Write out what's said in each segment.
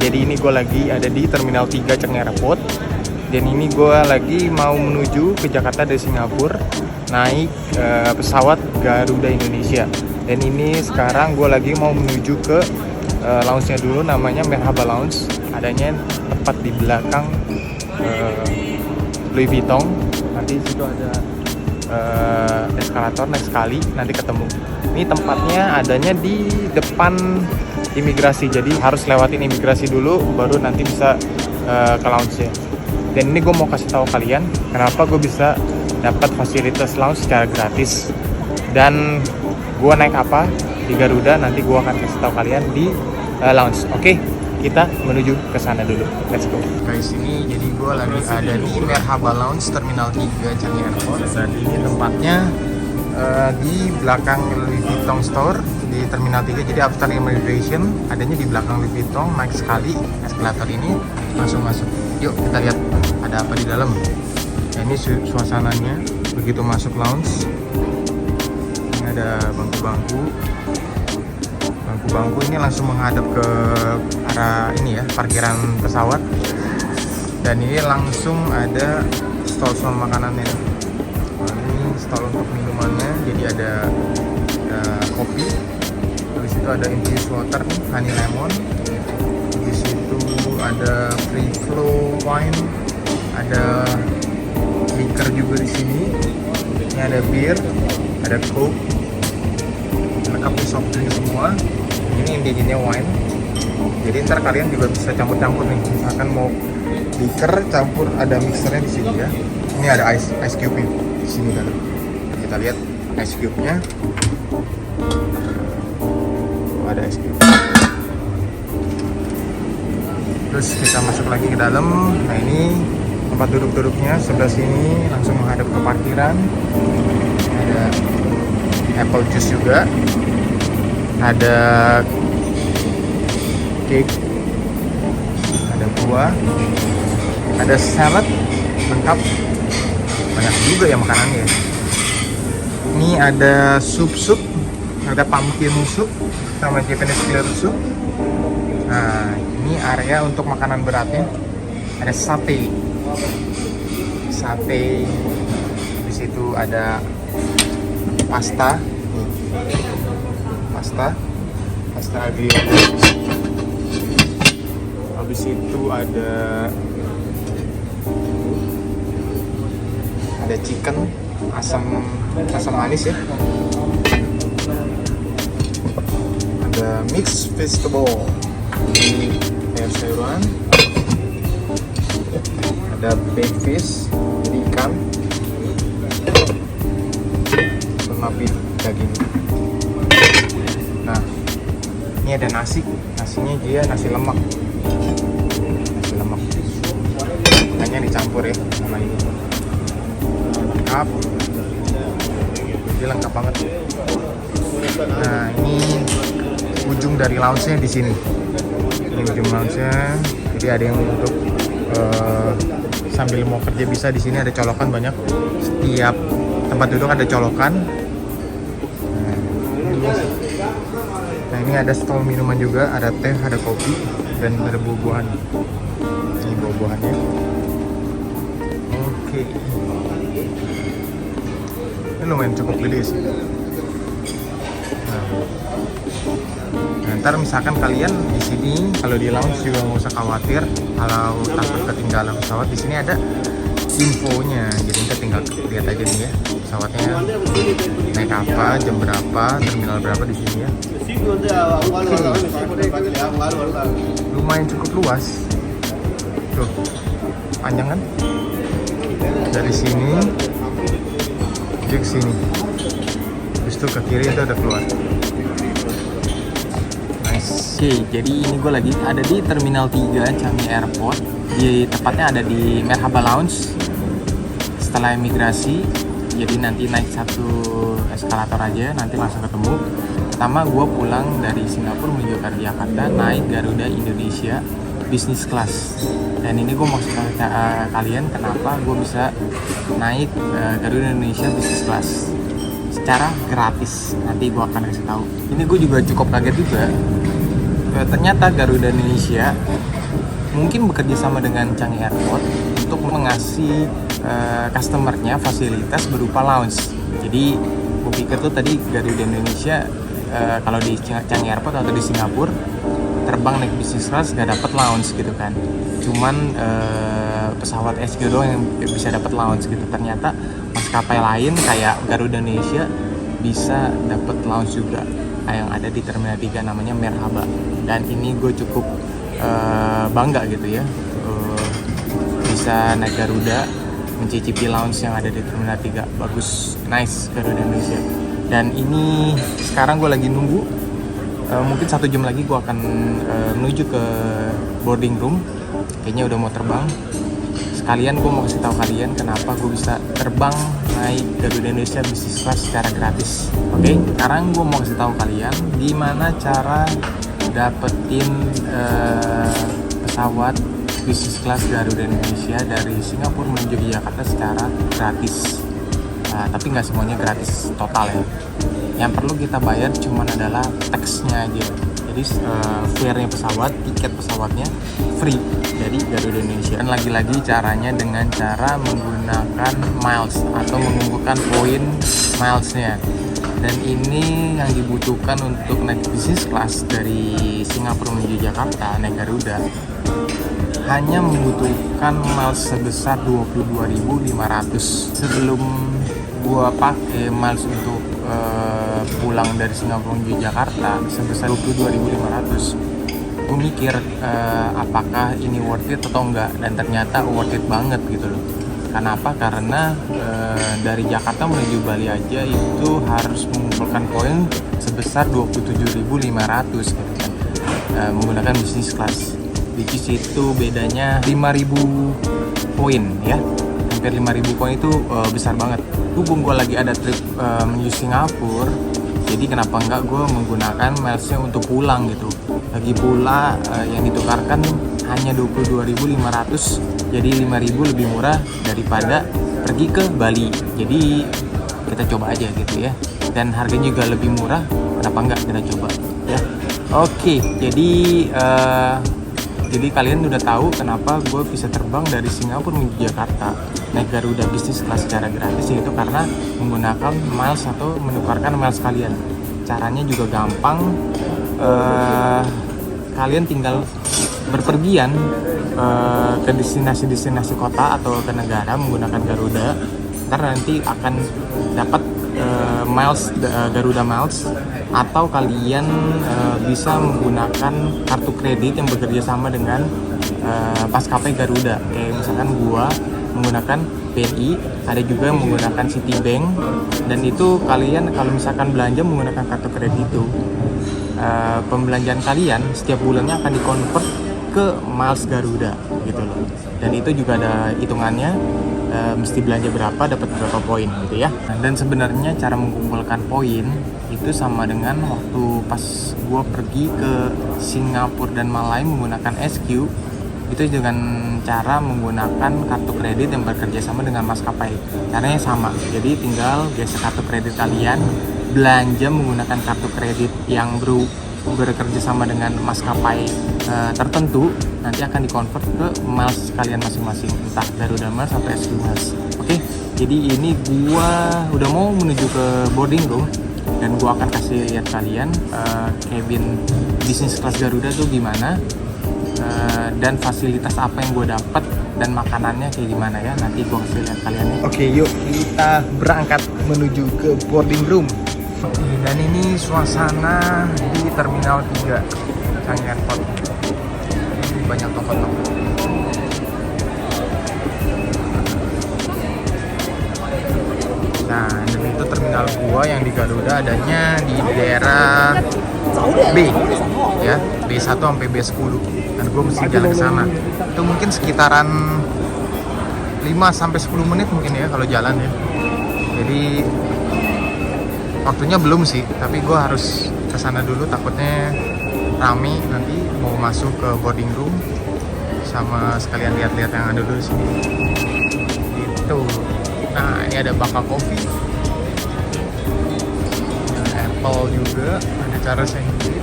Jadi ini gue lagi ada di Terminal 3 Changi Airport. Dan ini gue lagi mau menuju ke Jakarta dari Singapura, naik pesawat Garuda Indonesia. Dan ini sekarang gue lagi mau menuju ke lounge-nya dulu, namanya Merhaba Lounge. Adanya tepat di belakang Louis Vuitton. Nanti situ ada eskalator, naik sekali nanti ketemu. Ini tempatnya adanya di depan imigrasi, jadi harus lewatin imigrasi dulu baru nanti bisa ke lounge-nya. Dan ini gue mau kasih tahu kalian kenapa gue bisa dapat fasilitas lounge secara gratis dan gue naik apa di Garuda. Nanti gue akan kasih tahu kalian di lounge. Oke, kita menuju ke sana dulu. Let's go. Guys, ini jadi gue lagi ada di Merhaba Lounge Terminal 3 Changi Airport. Dan ini tempatnya di belakang Louis Vuitton Store di Terminal 3. Jadi after immigration adanya di belakang Louis Vuitton. Naik sekali eskalator ini langsung masuk. Yuk kita lihat ada apa di dalam. Nah, ini suasananya begitu masuk lounge. Ini ada bangku-bangku. Bangku-bangku ini langsung menghadap ke arah ini ya, parkiran pesawat. Dan ini langsung ada stall-stall makanannya. Nah, ini stall untuk minumannya. Jadi ada kopi. Habis itu ada infused water, honey lemon. Di situ ada free flow wine, ada liquor juga di sini. Ini ada bir, ada coke, lengkap di soft drink semua. Ini intinya wine. Jadi ntar kalian juga bisa campur-campur nih. Misalkan mau liquor campur, ada mixernya di sini ya. Ini ada ice cube di sini kan. Kita lihat ice cube-nya. Ada ice cube. Terus kita masuk lagi ke dalam. Nah, ini tempat duduk-duduknya. Sebelah sini langsung menghadap ke parkiran. Ada apple juice juga. Ada cake. Ada buah. Ada salad lengkap. Banyak juga ya makanannya. Ini ada sup-sup. Ada pumpkin soup sama Japanese clear soup. Nah, ini area untuk makanan beratnya. Ada sate. Di situ ada pasta aglio. Habis itu ada chicken asam manis ya. Ada mixed vegetable. Ini sayur-sayuran. Ada baked fish, jadi ikan sama beef daging. Nah, ini ada nasinya dia nasi lemak. Hanya dicampur ya sama ini. Lengkap. Jadi lengkap banget. Nah, ini ujung dari lounge-nya di sini. Ini ujung lounge-nya. Jadi ada yang untuk sambil mau kerja bisa di sini, ada colokan banyak. Setiap tempat duduk ada colokan. Nah, ini ada stall minuman juga, ada teh, ada kopi, dan ada buah-buahan. Ini buah-buahannya. Oke. Ini lumayan cukup gede sih. Nah, ntar misalkan kalian di sini kalau di lounge juga nggak usah khawatir kalau takut ketinggalan pesawat. Di sini ada infonya, jadi kita tinggal lihat aja nih ya pesawatnya naik apa, jam berapa, terminal berapa di sini ya. Lumayan cukup luas. Tuh, panjang kan? Dari sini ke sini. Habis itu ke kiri itu ada keluar. Oke, jadi ini gue lagi ada di Terminal 3 Changi Airport. Tepatnya ada di Merhaba Lounge. Setelah imigrasi, jadi nanti naik satu eskalator aja, nanti langsung ketemu. Pertama gue pulang dari Singapura menuju ke Jakarta, naik Garuda Indonesia Business Class. Dan ini gue mau kasih kalian kenapa gue bisa naik Garuda Indonesia Business Class secara gratis. Nanti gue akan kasih tahu. Ini gue juga cukup kaget juga. Ternyata Garuda Indonesia mungkin bekerja sama dengan Changi Airport untuk mengasih customernya fasilitas berupa lounge. Jadi gue pikir tuh tadi Garuda Indonesia kalau di Changi Airport atau di Singapura terbang naik business class nggak dapat lounge gitu kan. Cuman pesawat SQ doang yang bisa dapat lounge gitu. Ternyata maskapai lain kayak Garuda Indonesia bisa dapat lounge juga yang ada di Terminal 3 namanya Merhaba. Dan ini gue cukup bangga gitu ya, bisa naik Garuda, mencicipi lounge yang ada di Terminal 3. Bagus, nice Garuda Indonesia. Dan ini sekarang gue lagi nunggu, mungkin 1 jam lagi gue akan menuju ke boarding room. Kayaknya udah mau terbang. Sekalian gue mau kasih tahu kalian kenapa gue bisa terbang naik Garuda Indonesia business class secara gratis. Oke, sekarang gue mau kasih tahu kalian gimana cara dapetin pesawat business class Garuda Indonesia dari Singapura menuju Jakarta secara gratis. Tapi nggak semuanya gratis total ya. Yang perlu kita bayar cuman adalah tax-nya aja. Jadi fare-nya pesawat, tiket pesawatnya free dari Garuda Indonesia. Dan lagi-lagi caranya dengan cara menggunakan miles atau mengumpulkan poin miles-nya. Dan ini yang dibutuhkan untuk naik business class dari Singapura menuju Jakarta naik Garuda hanya membutuhkan miles sebesar 22.500. Sebelum gua pakai miles untuk pulang dari Singapura menuju Jakarta sebesar 22.500, gue mikir apakah ini worth it atau enggak, dan ternyata worth it banget gitu loh. Kenapa? Karena dari Jakarta menuju Bali aja itu harus mengumpulkan poin sebesar 27.500 gitu kan, menggunakan business class. Which is itu bedanya 5.000 poin ya, hampir 5.000 poin itu besar banget. Hubung gue lagi ada trip menuju Singapura, jadi kenapa enggak gue menggunakan milesnya untuk pulang gitu. Lagi pula yang ditukarkan hanya 22.500, jadi 5.000 lebih murah daripada pergi ke Bali. Jadi kita coba aja gitu ya, dan harganya juga lebih murah, kenapa enggak kita coba ya. Oke, jadi kalian udah tahu kenapa gue bisa terbang dari Singapura menuju Jakarta naik Garuda Business Class secara gratis, yaitu karena menggunakan miles atau menukarkan miles kalian. Caranya juga gampang, kalian tinggal berpergian ke destinasi-destinasi kota atau ke negara menggunakan Garuda, karena nanti akan dapat miles Garuda Miles, atau kalian bisa menggunakan kartu kredit yang bekerja sama dengan maskapai Garuda. Kayak misalkan gua menggunakan BNI, ada juga yang menggunakan Citibank, dan itu kalian kalau misalkan belanja menggunakan kartu kredit itu, pembelanjaan kalian setiap bulannya akan dikonvert ke miles Garuda gitu loh. Dan itu juga ada hitungannya, mesti belanja berapa dapat berapa poin gitu ya. Dan sebenarnya cara mengumpulkan poin itu sama dengan waktu pas gua pergi ke Singapura dan Malaysia menggunakan SQ, itu dengan cara menggunakan kartu kredit yang bekerja sama dengan maskapai. Caranya sama, jadi tinggal geser kartu kredit kalian, belanja menggunakan kartu kredit yang bekerja sama dengan maskapai tertentu, nanti akan dikonvert ke miles kalian masing-masing, entah Garuda Miles atau SQ Miles. Oke, jadi ini gua udah mau menuju ke boarding room, dan gua akan kasih lihat kalian cabin business class Garuda tuh gimana, dan fasilitas apa yang gue dapat, dan makanannya kayak gimana ya, nanti gue kasih lihat kalian ya. Oke, yuk kita berangkat menuju ke boarding room. Dan ini suasana di Terminal 3 Changi Airport. Banyak toko-toko. Nah, dan itu terminal gua yang di Garuda adanya di daerah B ya, B1 sampai B10. Dan gue mesti jalan ke sana. Itu mungkin sekitaran 5 sampai 10 menit mungkin ya kalau jalan ya. Jadi waktunya belum sih, tapi gue harus ke sana dulu, takutnya rame nanti mau masuk ke boarding room sama sekalian lihat-lihat yang ada dulu sini. Itu. Nah, ini ada Baka Coffee. Ada Apple juga, ada cara sendiri.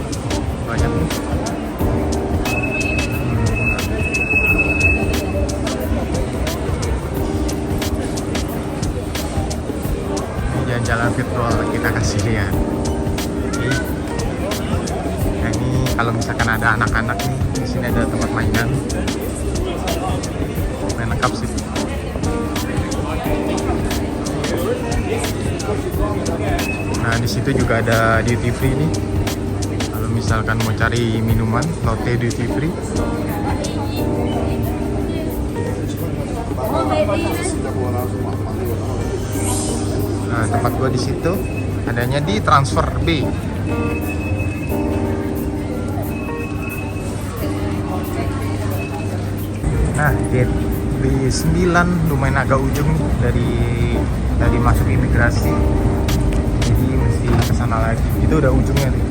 Banyak nih. virtual kita kasih lihat. Oke. Nah, ini kalau misalkan ada anak-anak nih, di sini ada tempat mainan. Main lengkap sih. Nah, di situ juga ada duty free nih. Kalau misalkan mau cari minuman, latte duty free. Nah, tempat gua di situ adanya di Transfer B. Nah, gate B9 lumayan agak ujung nih dari masuk imigrasi. Jadi mesti ke sana lagi. Itu udah ujungnya nih.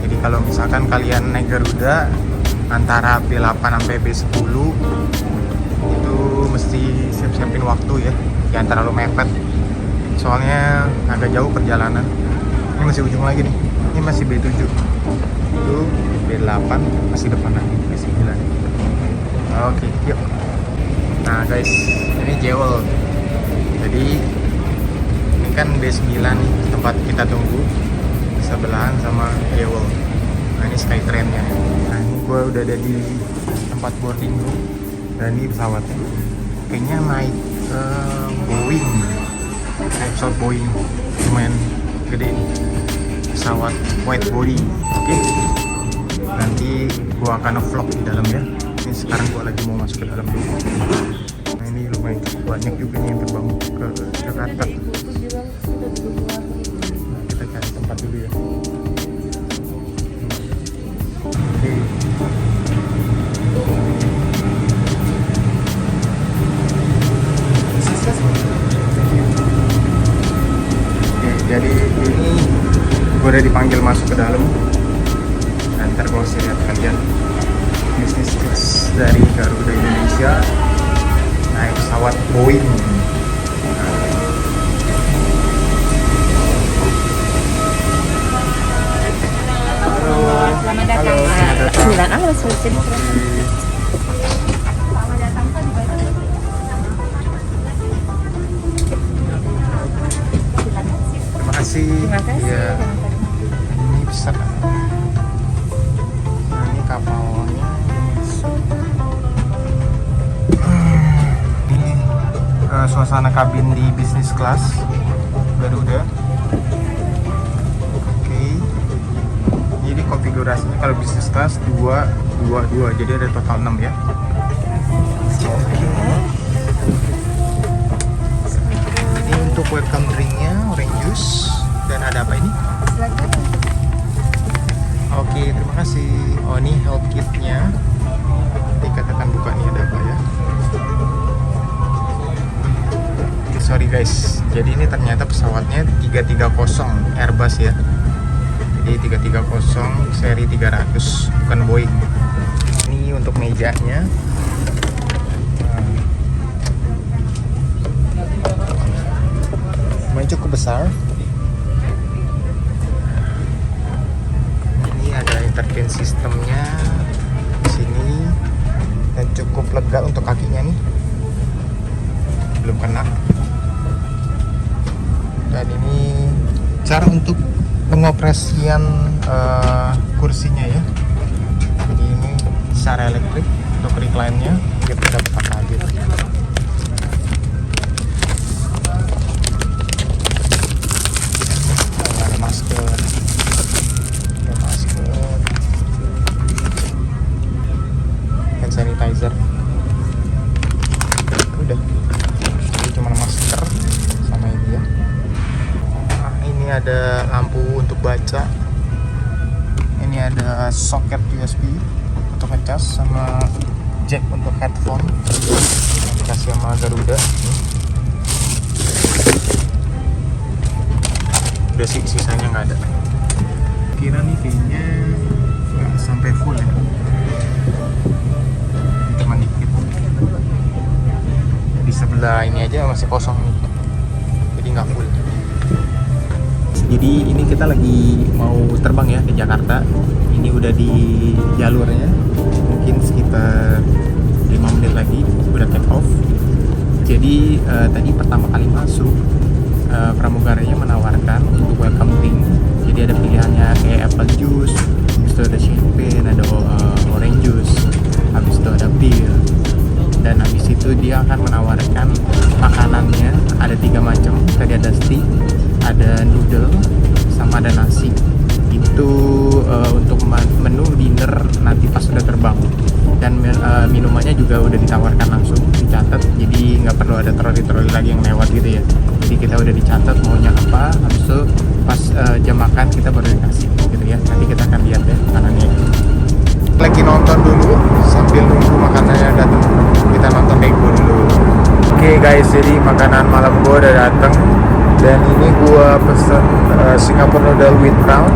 Jadi kalau misalkan kalian naik Garuda antara B8 sampai B10 itu mesti siap-siapin waktu ya. Jangan terlalu mepet. Soalnya agak jauh perjalanan. Ini masih ujung lagi nih. Ini masih B7. Itu B8 masih depan lagi B9. Oke, yuk. Nah guys, ini Jewel. Jadi ini kan B9 nih tempat kita tunggu, sebelahan sama Jewel. Nah ini Skytrain-nya. Nah ini gue udah ada di tempat boarding gue. Dan ini pesawatnya kayaknya naik Boeing, pesawat Boeing, lumayan gede nih. Pesawat wide body. Oke. Nanti gue akan vlog di dalam ya. Ini sekarang gua lagi mau masuk ke dalam dulu. Nah ini lumayan banyak juga nih yang terbang ke Jakarta. Nah, kita cari tempat dulu ya. Oke. Oke, jadi ini gua udah dipanggil masuk ke dalam. Dan ntar gua kasih lihat kalian bisnis class dari Garuda Indonesia naik pesawat Boeing. Halo, selamat datang. Halo, selamat datang. 9A harus sini. Terima kasih. Terima kasih. Ya, ini besar. Nah, ini kapalnya. Suasana kabin di bisnis kelas Garuda. Oke. Jadi konfigurasinya kalau bisnis kelas 222, jadi ada total 6 ya. Oke. Ini untuk welcome drinknya orange juice dan ada apa ini? Oke, terima kasih. Oh, ini health kitnya. Dikatakan buka nih ada apa ya? Sorry guys, jadi ini ternyata pesawatnya 330 Airbus ya. Jadi 330 seri 300, bukan Boeing. Ini untuk mejanya. Lumayan cukup besar. Ini ada entertain sistemnya di sini dan cukup lega untuk kakinya nih. Belum kena. Dan ini cara untuk pengoperasian kursinya ya. Jadi ini secara elektrik untuk recline-nya kita dapat apa aja. Ada masker, hand sanitizer. Udah. Jadi cuma masker sama ini ya. Ini ada lampu untuk baca. Ini ada soket USB untuk ngecas sama jack untuk headphone. Dikasih sama Garuda. Udah sih, sisanya nggak ada. Kira nih kayaknya nggak sampai full ya. Cuma dikit. Di sebelah ini aja masih kosong nih. Jadi nggak full. Jadi ini kita lagi mau terbang ya ke Jakarta. Ini udah di jalurnya. Mungkin sekitar 5 menit lagi udah take off. Jadi tadi pertama kali masuk pramugaranya menawarkan untuk welcome drink. Jadi ada pilihannya kayak apple juice, habis itu ada champagne, ada orange juice, habis itu ada bir, dan habis itu dia akan menawarkan makanannya ada 3 macam. Tadi ada steak, ada noodle, sama ada nasi. Itu untuk menu dinner nanti pas sudah terbang. Dan minumannya juga udah ditawarkan langsung, dicatat, jadi nggak perlu ada troli-troli lagi yang lewat gitu ya. Jadi kita udah dicatat maunya apa, habis itu pas jam makan kita baru dikasih gitu ya. Nanti kita akan lihat ya makanannya. Lagi nonton dulu sambil nunggu makanannya datang. Kita nonton Lego dulu. Oke guys, jadi makanan malam gua udah datang, dan ini gua pesen Singapore noodle with prawn.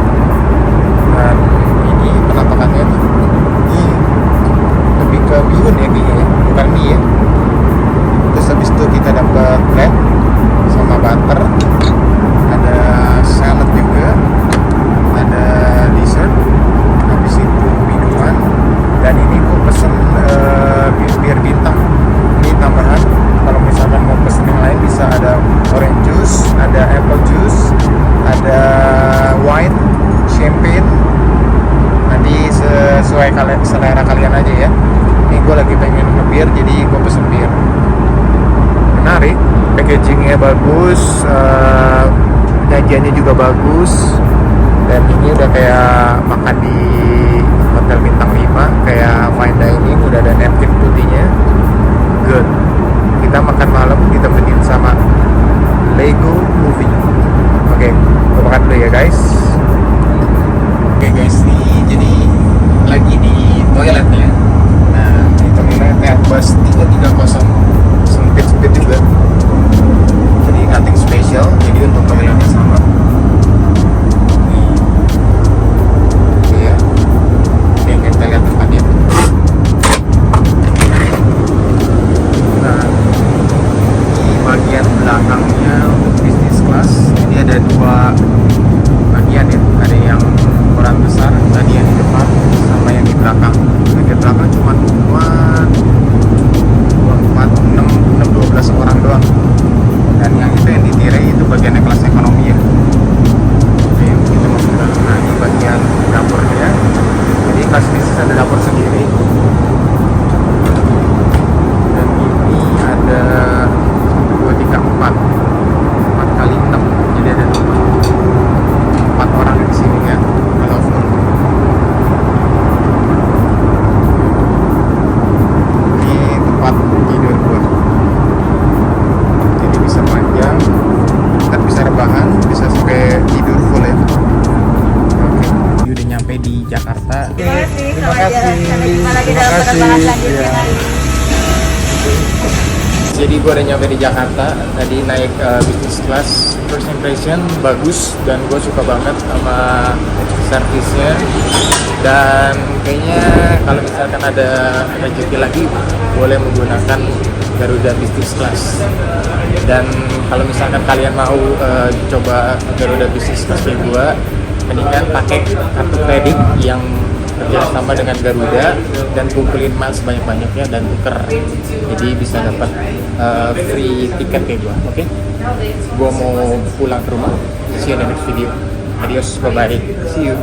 Dan ini penampakannya nih. Ini lebih ke bihun ya kayaknya ya, bukan mie ya. Terus habis itu kita dapat bread sama butter, ada salad juga, ada dessert, habis itu minuman, dan ini gue pesen bir bintang. Ini tambahan, kalau misalkan mau pesen yang lain bisa ada orange juice, ada apple juice, ada wine, champagne. Nanti sesuai selera kalian aja ya. Ini gue lagi pengen ngebir, jadi gue pesen bir. Menarik, packagingnya bagus, nyajiannya juga bagus, dan ini udah kayak makan di hotel bintang 5, kayak fine dining, udah ada napkin putihnya. Good. Kita makan malam ditemenin sama Lego Movie. Oke, gue makan dulu ya guys. Oke guys, nih jadi lagi di toilet ya. Nah, di toilet Airbus 330, sempit juga. Jadi nothing special, jadi untuk toiletnya sama. Nih ya, ini yang kita lihat tempatnya. Nah, di bagian belakangnya untuk business class ini ada 2 bagian ya. Ada yang ukuran besar, tadi yang di depan sama yang di belakang. Yang di belakang cuma 12 orang doang, dan yang itu yang di tirai itu bagiannya kelas ekonomi ya. Oke, kita masuk ke dalam. Nah, ini bagian dapurnya. Jadi kelas bisnis ada dapur sendiri, dan ini ada 2, 3, 4 kali 6, jadi ada 4 orang di sini ya. Kalau full ini tempat tidur gua, jadi bisa panjang, kan bisa rebahan, bisa sampai tidur full ya. Oke, udah nyampe di Jakarta. Terima kasih. Ya. Jadi gue udah nyampe di Jakarta, tadi naik business class. First impression bagus, dan gue suka banget sama servisnya. Dan kayaknya kalau misalkan ada rezeki lagi, boleh menggunakan Garuda Business Class. Dan kalau misalkan kalian mau coba Garuda Business Class kayak gue, mendingan pakai kartu kredit yang kerjasama dengan Garuda dan kumpulin miles sebanyak-banyaknya dan tuker, jadi bisa dapat free tiket kayak gue. Oke, gue mau pulang ke rumah. See you in the next video. Adios, bye bye, see you.